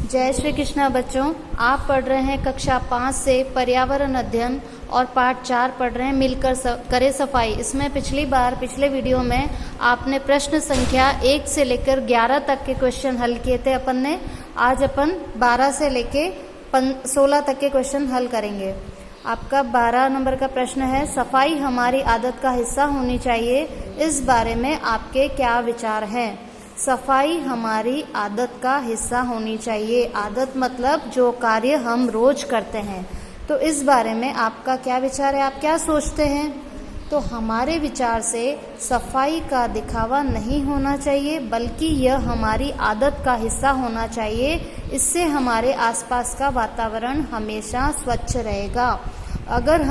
जय श्री कृष्णा बच्चों, आप पढ़ रहे हैं कक्षा 5 से पर्यावरण अध्ययन और पाठ 4 पढ़ रहे हैं मिलकर करें सफाई। इसमें पिछले वीडियो में आपने प्रश्न संख्या 1 से लेकर 11 तक के क्वेश्चन हल किए थे अपन ने। आज अपन 12 से लेके 16 तक के क्वेश्चन हल करेंगे। आपका 12 नंबर का प्रश्न है, सफाई हमारी आदत का हिस्सा होनी चाहिए, इस बारे में आपके क्या विचार हैं? सफाई हमारी आदत का हिस्सा होनी चाहिए। आदत मतलब जो कार्य हम रोज करते हैं। तो इस बारे में आपका क्या विचार है, आप क्या सोचते हैं? तो हमारे विचार से सफाई का दिखावा नहीं होना चाहिए, बल्कि यह हमारी आदत का हिस्सा होना चाहिए। इससे हमारे आसपास का वातावरण हमेशा स्वच्छ रहेगा। अगर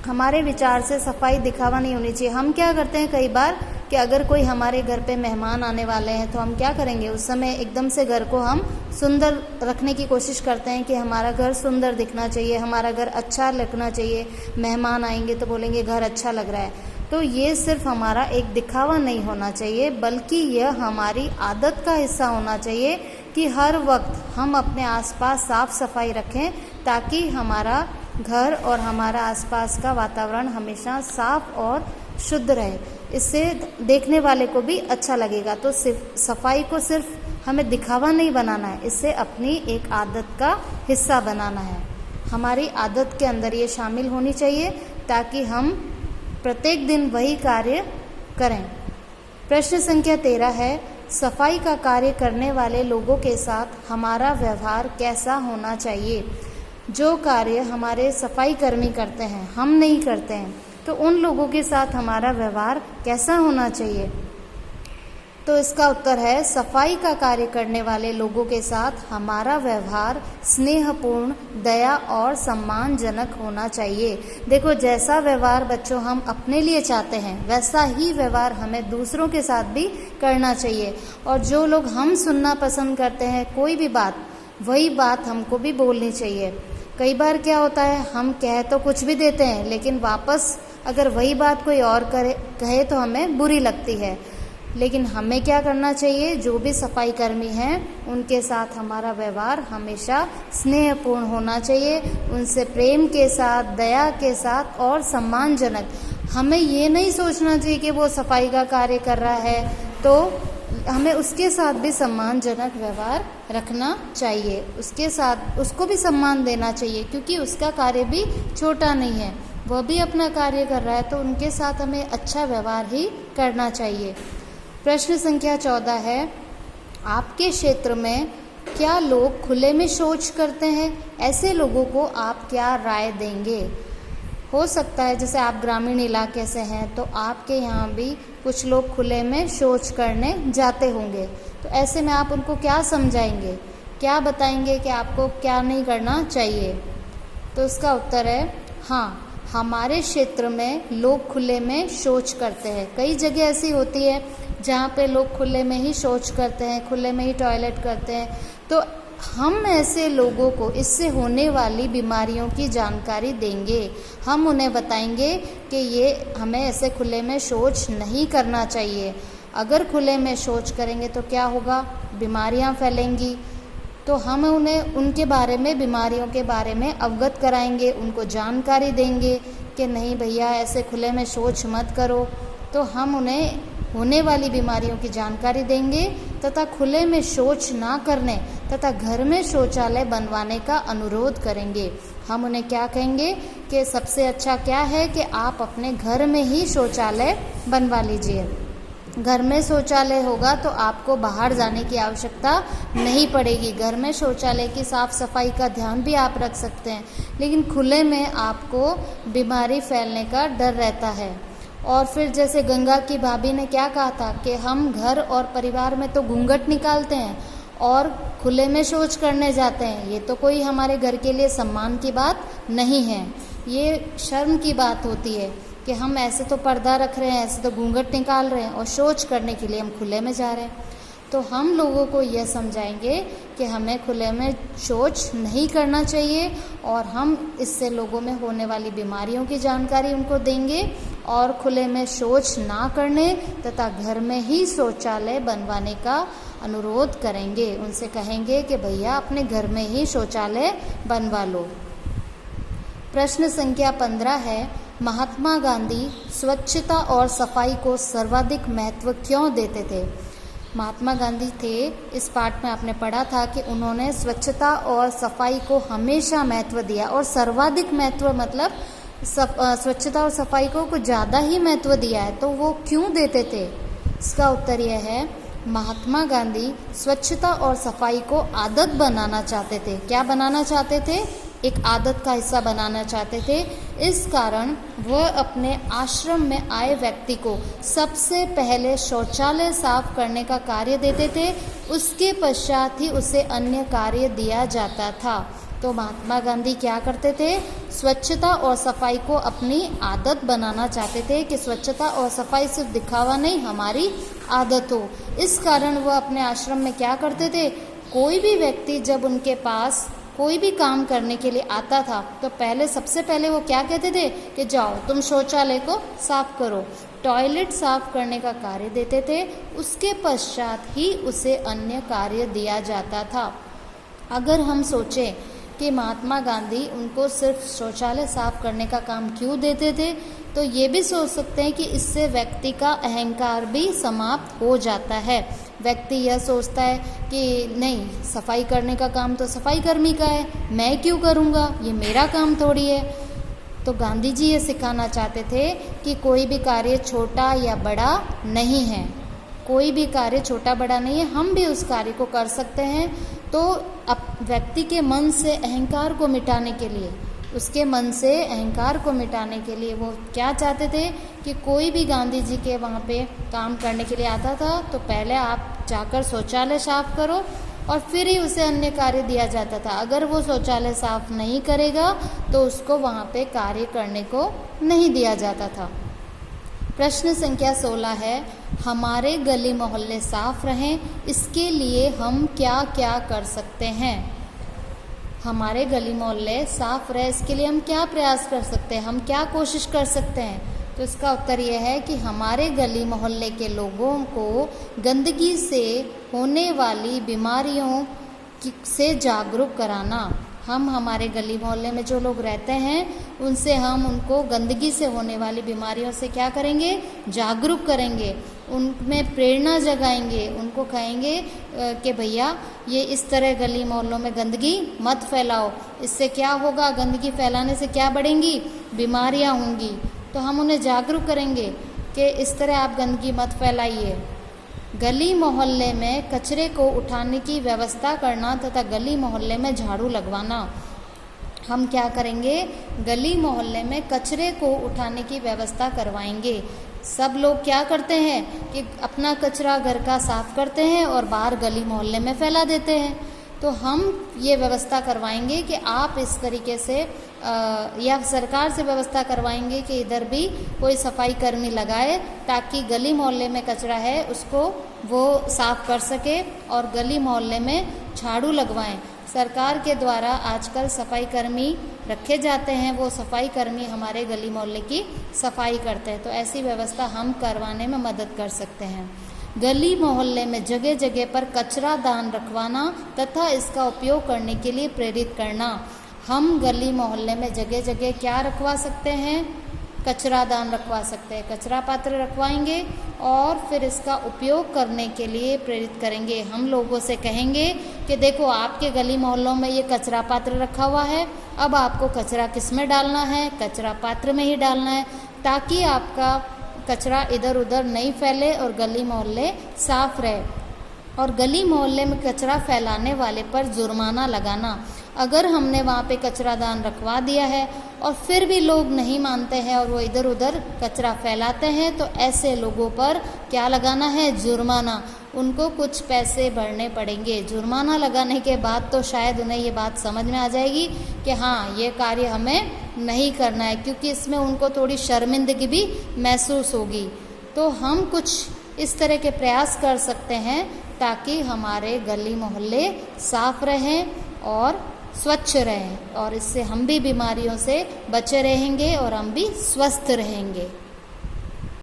हमारे विचार से सफाई दिखावा नहीं होनी चाहिए। हम क्या करते हैं कई बार कि अगर कोई हमारे घर पे मेहमान आने वाले हैं तो हम क्या करेंगे, उस समय एकदम से घर को हम सुंदर रखने की कोशिश करते हैं कि हमारा घर सुंदर दिखना चाहिए, हमारा घर अच्छा लगना चाहिए। मेहमान आएंगे तो बोलेंगे घर अच्छा लग रहा है। तो ये सिर्फ हमारा एक दिखावा नहीं होना चाहिए, बल्कि यह हमारी आदत का हिस्सा होना चाहिए कि हर वक्त हम अपने आसपास साफ सफाई रखें, ताकि हमारा घर और हमारा आसपास का वातावरण हमेशा साफ और शुद्ध रहे। इससे देखने वाले को भी अच्छा लगेगा। तो सिर्फ सफाई को सिर्फ हमें दिखावा नहीं बनाना है, इससे अपनी एक आदत का हिस्सा बनाना है। हमारी आदत के अंदर ये शामिल होनी चाहिए ताकि हम प्रत्येक दिन वही कार्य करें। प्रश्न संख्या 13 है, सफाई का कार्य करने वाले लोगों के साथ हमारा व्यवहार कैसा होना चाहिए? जो कार्य हमारे सफाई कर्मी करते हैं, हम नहीं करते हैं, तो उन लोगों के साथ हमारा व्यवहार कैसा होना चाहिए? तो इसका उत्तर है, सफाई का कार्य करने वाले लोगों के साथ हमारा व्यवहार स्नेहपूर्ण, दया और सम्मानजनक होना चाहिए। देखो, जैसा व्यवहार बच्चों हम अपने लिए चाहते हैं, वैसा ही व्यवहार हमें दूसरों के साथ भी करना चाहिए। और जो लोग हम सुनना पसंद करते हैं कोई भी बात, वही बात हमको भी बोलनी चाहिए। कई बार क्या होता है, हम कह तो कुछ भी देते हैं, लेकिन वापस अगर वही बात कोई और कहे तो हमें बुरी लगती है। लेकिन हमें क्या करना चाहिए, जो भी सफाई कर्मी हैं उनके साथ हमारा व्यवहार हमेशा स्नेहपूर्ण होना चाहिए, उनसे प्रेम के साथ, दया के साथ और सम्मानजनक। हमें ये नहीं सोचना चाहिए कि वो सफाई का कार्य कर रहा है तो हमें उसके साथ भी सम्मानजनक व्यवहार रखना चाहिए, उसके साथ उसको भी सम्मान देना चाहिए, क्योंकि उसका कार्य भी छोटा नहीं है, वह भी अपना कार्य कर रहा है। तो उनके साथ हमें अच्छा व्यवहार ही करना चाहिए। प्रश्न संख्या 14 है, आपके क्षेत्र में क्या लोग खुले में शौच करते हैं? ऐसे लोगों को आप क्या राय देंगे? हो सकता है जैसे आप ग्रामीण इलाके से हैं तो आपके यहाँ भी कुछ लोग खुले में शौच करने जाते होंगे। तो ऐसे में आप उनको क्या समझाएंगे, क्या बताएंगे कि आपको क्या नहीं करना चाहिए? तो इसका उत्तर है हाँ, हमारे क्षेत्र में लोग खुले में शौच करते हैं। कई जगह ऐसी होती है जहाँ पे लोग खुले में ही शौच करते हैं, खुले में ही टॉयलेट करते हैं। तो हम ऐसे लोगों को इससे होने वाली बीमारियों की जानकारी देंगे। हम उन्हें बताएंगे कि ये हमें ऐसे खुले में शौच नहीं करना चाहिए। अगर खुले में शौच करेंगे तो क्या होगा, बीमारियां फैलेंगी। तो हम उन्हें उनके बारे में, बीमारियों के बारे में अवगत कराएंगे, उनको जानकारी देंगे कि नहीं भैया ऐसे खुले में शौच मत करो। तो हम उन्हें होने वाली बीमारियों की जानकारी देंगे तथा खुले में शौच ना करने तथा घर में शौचालय बनवाने का अनुरोध करेंगे। हम उन्हें क्या कहेंगे कि सबसे अच्छा क्या है कि आप अपने घर में ही शौचालय बनवा लीजिए। घर में शौचालय होगा तो आपको बाहर जाने की आवश्यकता नहीं पड़ेगी। घर में शौचालय की साफ सफाई का ध्यान भी आप रख सकते हैं, लेकिन खुले में आपको बीमारी फैलने का डर रहता है। और फिर जैसे गंगा की भाभी ने क्या कहा था कि हम घर और परिवार में तो घूंघट निकालते हैं और खुले में शौच करने जाते हैं, ये तो कोई हमारे घर के लिए सम्मान की बात नहीं है। ये शर्म की बात होती है कि हम ऐसे तो पर्दा रख रहे हैं, ऐसे तो घूंघट निकाल रहे हैं और शौच करने के लिए हम खुले में जा रहे हैं। तो हम लोगों को यह समझाएंगे कि हमें खुले में शौच नहीं करना चाहिए और हम इससे लोगों में होने वाली बीमारियों की जानकारी उनको देंगे और खुले में शौच ना करने तथा घर में ही शौचालय बनवाने का अनुरोध करेंगे। उनसे कहेंगे कि भैया अपने घर में ही शौचालय बनवा लो। प्रश्न संख्या 15 है, महात्मा गांधी स्वच्छता और सफाई को सर्वाधिक महत्व क्यों देते थे? महात्मा गांधी थे, इस पाठ में आपने पढ़ा था कि उन्होंने स्वच्छता और सफाई को हमेशा महत्व दिया और सर्वाधिक महत्व मतलब स्वच्छता और सफाई को कुछ ज़्यादा ही महत्व दिया है। तो वो क्यों देते थे? इसका उत्तर यह है, महात्मा गांधी स्वच्छता और सफाई को आदत बनाना चाहते थे। क्या बनाना चाहते थे? एक आदत का हिस्सा बनाना चाहते थे। इस कारण वह अपने आश्रम में आए व्यक्ति को सबसे पहले शौचालय साफ करने का कार्य देते थे, उसके पश्चात ही उसे अन्य कार्य दिया जाता था। तो महात्मा गांधी क्या करते थे? स्वच्छता और सफाई को अपनी आदत बनाना चाहते थे कि स्वच्छता और सफाई सिर्फ दिखावा नहीं, हमारी आदत हो। इस कारण वह अपने आश्रम में क्या करते थे? कोई भी व्यक्ति जब उनके पास कोई भी काम करने के लिए आता था तो सबसे पहले वो क्या कहते थे कि जाओ तुम शौचालय को साफ करो, टॉयलेट साफ करने का कार्य देते थे। उसके पश्चात ही उसे अन्य कार्य दिया जाता था। अगर हम सोचें कि महात्मा गांधी उनको सिर्फ शौचालय साफ करने का काम क्यों देते थे, तो ये भी सोच सकते हैं कि इससे व्यक्ति का अहंकार भी समाप्त हो जाता है। व्यक्ति यह सोचता है कि नहीं, सफाई करने का काम तो सफाई कर्मी का है, मैं क्यों करूँगा, ये मेरा काम थोड़ी है। तो गांधी जी ये सिखाना चाहते थे कि कोई भी कार्य छोटा या बड़ा नहीं है, कोई भी कार्य छोटा बड़ा नहीं है, हम भी उस कार्य को कर सकते हैं। तो अब व्यक्ति के मन से अहंकार को मिटाने के लिए, उसके मन से अहंकार को मिटाने के लिए वो क्या चाहते थे कि कोई भी गांधी जी के वहाँ पे काम करने के लिए आता था तो पहले आप जाकर शौचालय साफ करो और फिर ही उसे अन्य कार्य दिया जाता था। अगर वो शौचालय साफ नहीं करेगा तो उसको वहाँ पे कार्य करने को नहीं दिया जाता था। प्रश्न संख्या 16 है, हमारे गली मोहल्ले साफ रहें, इसके लिए हम क्या क्या कर सकते हैं? हमारे गली मोहल्ले साफ रहे इसके लिए हम क्या प्रयास कर सकते हैं, हम क्या कोशिश कर सकते हैं? तो इसका उत्तर यह है कि हमारे गली मोहल्ले के लोगों को गंदगी से होने वाली बीमारियों से जागरूक कराना। हम हमारे गली मोहल्ले में जो लोग रहते हैं उनसे हम उनको गंदगी से होने वाली बीमारियों से क्या करेंगे? जागरूक करेंगे, उनमें प्रेरणा जगाएंगे, उनको कहेंगे कि भैया ये इस तरह गली मोहल्लों में गंदगी मत फैलाओ, इससे क्या होगा, गंदगी फैलाने से क्या बढ़ेंगी, बीमारियां होंगी। तो हम उन्हें जागरूक करेंगे कि इस तरह आप गंदगी मत फैलाइए। गली मोहल्ले में कचरे को उठाने की व्यवस्था करना तथा गली मोहल्ले में झाड़ू लगवाना। हम क्या करेंगे? गली मोहल्ले में कचरे को उठाने की व्यवस्था करवाएंगे। सब लोग क्या करते हैं कि अपना कचरा घर का साफ करते हैं और बाहर गली मोहल्ले में फैला देते हैं। तो हम ये व्यवस्था करवाएंगे कि आप इस तरीके से या सरकार से व्यवस्था करवाएंगे कि इधर भी कोई सफाई कर्मी लगाए ताकि गली मोहल्ले में कचरा है उसको वो साफ कर सके और गली मोहल्ले में झाड़ू लगवाएं। सरकार के द्वारा आजकल सफाई कर्मी रखे जाते हैं, वो सफाई कर्मी हमारे गली मोहल्ले की सफाई करते हैं। तो ऐसी व्यवस्था हम करवाने में मदद कर सकते हैं। गली मोहल्ले में जगह जगह पर कचरा दान रखवाना तथा इसका उपयोग करने के लिए प्रेरित करना। हम गली मोहल्ले में जगह जगह क्या रखवा सकते हैं? कचरा दान रखवा सकते हैं, कचरा पात्र रखवाएंगे और फिर इसका उपयोग करने के लिए प्रेरित करेंगे। हम लोगों से कहेंगे कि देखो आपके गली मोहल्लों में ये कचरा पात्र रखा हुआ है, अब आपको कचरा किस में डालना है? कचरा पात्र में ही डालना है, ताकि आपका कचरा इधर उधर नहीं फैले और गली मोहल्ले साफ रहे। और गली मोहल्ले में कचरा फैलाने वाले पर जुर्माना लगाना। अगर हमने वहाँ पे कचरा दान रखवा दिया है और फिर भी लोग नहीं मानते हैं और वो इधर उधर कचरा फैलाते हैं तो ऐसे लोगों पर क्या लगाना है? जुर्माना। उनको कुछ पैसे भरने पड़ेंगे। जुर्माना लगाने के बाद तो शायद उन्हें ये बात समझ में आ जाएगी कि हाँ ये कार्य हमें नहीं करना है, क्योंकि इसमें उनको थोड़ी शर्मिंदगी भी महसूस होगी। तो हम कुछ इस तरह के प्रयास कर सकते हैं ताकि हमारे गली मोहल्ले साफ रहें और स्वच्छ रहें, और इससे हम भी बीमारियों से बचे रहेंगे और हम भी स्वस्थ रहेंगे।